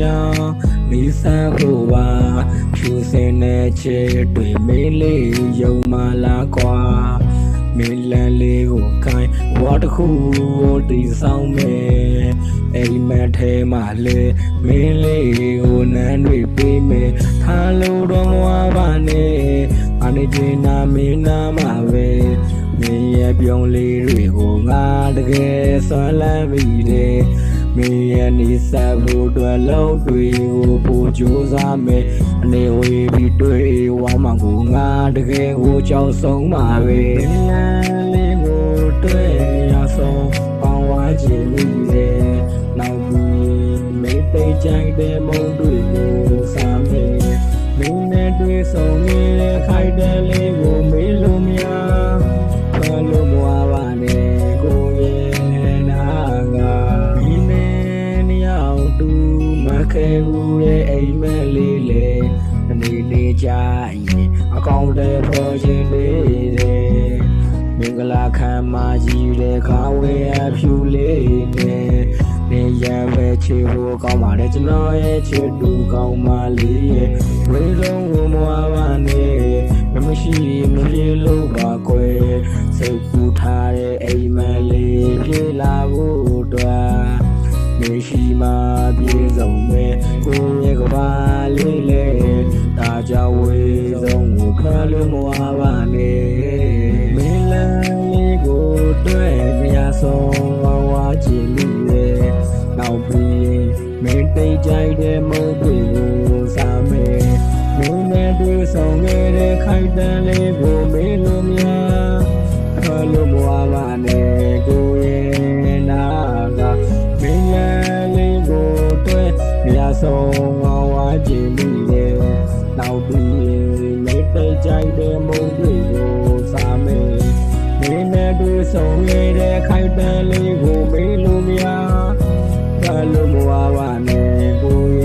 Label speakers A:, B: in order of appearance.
A: များနီးစပ်ဖို့ပါဖြူစင်တဲ့ချေတွေမေးလေးယုံမလားကွာမင်းလန်းလေးကိုခိုင်းဝါတခုတီဆောင်မယ်အိမ်မက်ထဲမှာလေမင်းလေးကိုနန်းတွေပေးမယ်ထားလို့တော့မဝပါနဲ့အနေချင်းနာမင်းနာမှာပဲမင်းရဲ့ပြုံးလေးတွေကိုငါတကယ်ဆွမ်းလန်းမိတယ်မင်းရဲ့နေစားဖို့အတွက်လုံးတွေကိုပို့ကြိုးစားမယ်အနေဝေးပြီးတွေ့ဝမ်းမှန်ကိုငါတကယ်ကိုကြောက်ဆုံးပါပဲလမ်းလေးကိုတွေ့ရဆုံးပေါင်းဝါချင်မိတယ်နောက်ပြီးမေးသိကြိုက်တဲ့မုံတွေကိုစားမယ်မင်းနဲ့တွေ့ဆုံနေတဲ့ခိုက်တဲ့လေးကိုမေးလို့မရဘာလို့မဝပါနဲ့ကိုရဲ့နာကမင်းနဲ့နေအောင်တူမခဲဘူးရဲ့အိမ်မက်လေးလေအနေလေးကြရင်အကောင့်တွေပေါ်ခြင်းလေးတယ်မင်္ဂလာခံမကြီးတဲ့ခါဝဲအဖြူလေးနဲ့နေရပဲချေဖို့ကောင်းပါတယ်ကျွန်တော်ရဲ့ချစ်တူကောင်းမလေးရဲ့ဝေလုံးဝမဝပါနဲ့မရှိမပြေလို့ပါကွယ်စိတ်ကူထားတဲ့အိမ်မက်လေးပြေလာဖို့အတွက်မရှိမှပြေဆုံးမဲ့ကိုရဲ့ကဘာလေးလေဒါကြောင့်ဝေဆုံးကိုခါလို့မဝပါနဲ့မင်းလန်းလေးကိုတွေ့မရဆုံးဝါချင်လို့ရဲ့နောက်ပြီးမင်းတိတ်ကြိုက်တဲ့မုန်းတွေကိုစားမယ်မင်းနဲ့တွေ့ဆုံနေတဲ့ခိုက်တန်လေးကိုမေးလို့များခါလို့မဝပါနဲ့ကိုရဲ့နာကမင်းလန်းလေးကိုတွေ့မရဆုံးဝါချင်လို့ရဲ့နောက်ပြီးမင်းတိတ်ကြိုက်တဲ့မုန်းတွေကိုစားမယ်မင်းနဲ့တွေ့ဆုံနေတဲ့ခိုက်တန်လေးကိုမေးလို့များခါလို့မဝပါနဲ့ကို